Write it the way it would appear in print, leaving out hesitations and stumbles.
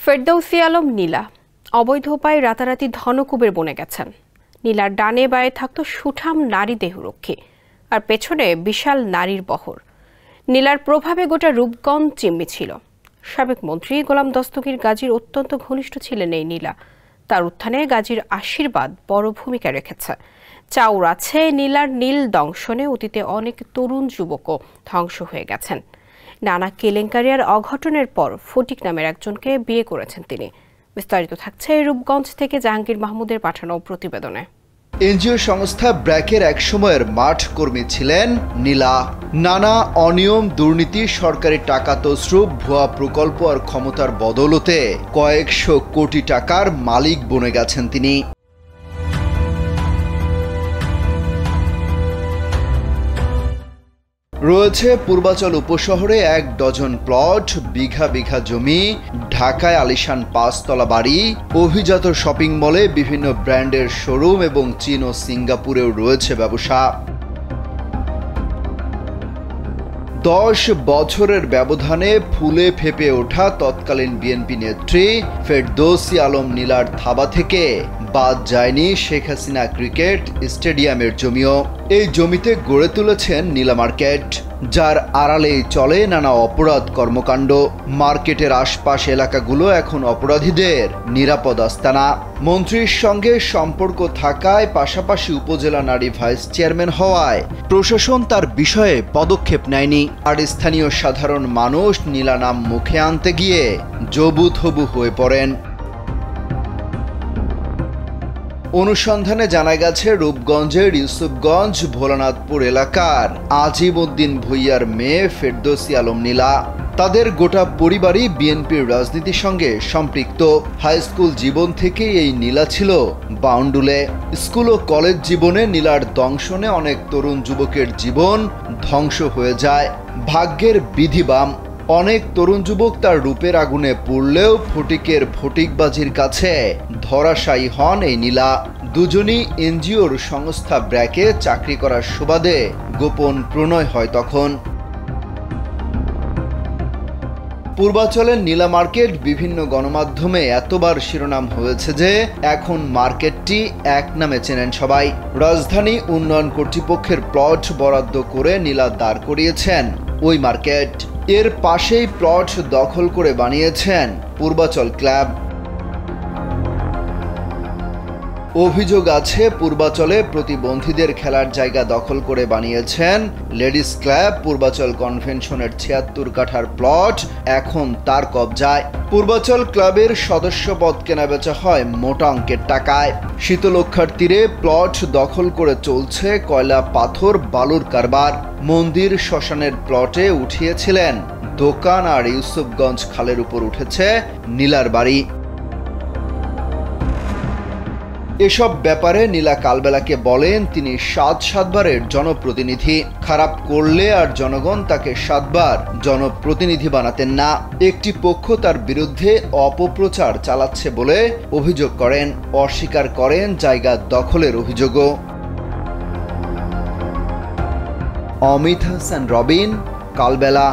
ফেরদৌসী আলম নীলা অবৈধ উপায়ে রাতারাতি ধনকুবের বনে গেছেন। নীলার ডানে বায়ে থাকত সুঠাম নারী দেহরক্ষী, আর পেছনে বিশাল নারীর বহর। নীলার প্রভাবে গোটা রূপগঞ্জ চিম্মি ছিল। সাবেক মন্ত্রী গোলাম দস্তগীর গাজীর অত্যন্ত ঘনিষ্ঠ ছিলেন এই নীলা। তার উত্থানে গাজীর আশীর্বাদ বড় ভূমিকা রেখেছে। চাউর আছে, নীলার নীল দংশনে অতীতে অনেক তরুণ যুবকও ধ্বংস হয়ে গেছেন। নানা কেলেঙ্কারি আর অঘটনের পর ফটিক নামের একজনকে বিয়ে করেছেন তিনি। বিস্তারিত থাকছে রূপগঞ্জ থেকে জাহাঙ্গীর মাহমুদের পাঠানো প্রতিবেদনে। এনজিও সংস্থা ব্র্যাকের এক সময়ের মাঠ কর্মী ছিলেন নীলা। নানা অনিয়ম, দুর্নীতি, সরকারি টাকা তছরূপ, ভুয়া প্রকল্প আর ক্ষমতার বদৌলতে কয়েকশো কোটি টাকার মালিক বনে গেছেন তিনি। রয়েছে পূর্বাচল উপশহরে ১ ডজন প্লট, বিঘা বিঘা জমি, ঢাকায় আলিশান ৫ তলা বাড়ি, অভিজাত শপিং মলে বিভিন্ন ব্র্যান্ডের শোরুম এবং চীন ও সিঙ্গাপুরেও রয়েছে ব্যবসা। ১০ বছরের ব্যবধানে ফুলে ফেপে ওঠা তৎকালীন বিএনপি নেত্রী ফেরদৌসী আলম নীলার থাবা থেকে বাদ যায়নি শেখ হাসিনা ক্রিকেট স্টেডিয়ামের জমিও। এই জমিতে গড়ে তুলেছেন নীলা মার্কেট, যার আড়ালেই চলে নানা অপরাধ কর্মকাণ্ড। মার্কেটের আশপাশ এলাকাগুলো এখন অপরাধীদের নিরাপদ আস্তানা। মন্ত্রীর সঙ্গে সম্পর্ক থাকায়, পাশাপাশি উপজেলা নারী ভাইস চেয়ারম্যান হওয়ায় প্রশাসন তার বিষয়ে পদক্ষেপ নেয়নি। আর স্থানীয় সাধারণ মানুষ নীলা নাম মুখে আনতে গিয়ে জবুথবু হয়ে পড়েন। অনুসন্ধানে জানা গেছে রূপগঞ্জের ইউসুফগঞ্জ ভোলানাথপুর এলাকার আজিম উদ্দিন ভুইয়ার মেয়ে ফেরদৌসী আলম নীলা। তাদের গোটা পরিবারই বিএনপির রাজনীতির সঙ্গে সম্পৃক্ত। হাই স্কুল জীবন থেকে এই নীলা ছিল বাউন্ডুলে। স্কুল ও কলেজ জীবনে নীলার দংশনে অনেক তরুণ যুবকের জীবন ধ্বংস হয়ে যায়। ভাগ্যের বিধিবাম অনেক তরুণ যুবক তার রূপের আগুনে পুড়লেও ফটিকের ফটিকবাজির কাছে ধরাশায়ী হন এই নীলা। দুজনই এনজিওর সংস্থা ব্র্যাকে চাকরি করার সুবাদে গোপন প্রণয় হয় তখন। পূর্বাচলের নীলা মার্কেট বিভিন্ন গণমাধ্যমে এতবার শিরোনাম হয়েছে যে এখন মার্কেটটি এক নামে চেনেন সবাই। রাজধানী উন্নয়ন কর্তৃপক্ষের প্লট বরাদ্দ করে নীলা দাঁড় করিয়েছেন ওই মার্কেট। এর পাশেই প্লট দখল করে বানিয়েছেন পূর্বাচল ক্লাব। অভিযোগ আছে পূর্বাচলে প্রতিবন্ধীদের খেলার জায়গা দখল করে বানিয়েছেন লেডিস ক্লাব। পূর্বাচল কনভেনশনের ৭৬ কাঠার প্লট এখন তার কবজায়। পূর্বাচল ক্লাবের সদস্যপদ কেনাবেচা হয় মোটা অঙ্কের টাকায়। শীতলক্ষার তীরে প্লট দখল করে চলছে কয়লা, পাথর, বালুর কারবার। মন্দির, শ্মশানের প্লটে উঠিয়েছিলেন দোকান, আর ইউসুফগঞ্জ খালের উপর উঠেছে নীলার বাড়ি। এসব ব্যাপারে নীলা কালবেলাকে বলেন তিনি ৭বারের জনপ্রতিনিধি। খারাপ করলে আর জনগণ তাকে ৭বার জনপ্রতিনিধি বানাতেন না। একটি পক্ষ তার বিরুদ্ধে অপপ্রচার চালাচ্ছে বলে অভিযোগ করেন। অস্বীকার করেন জায়গা দখলের অভিযোগও। অমিত হাসান রবিন, কালবেলা।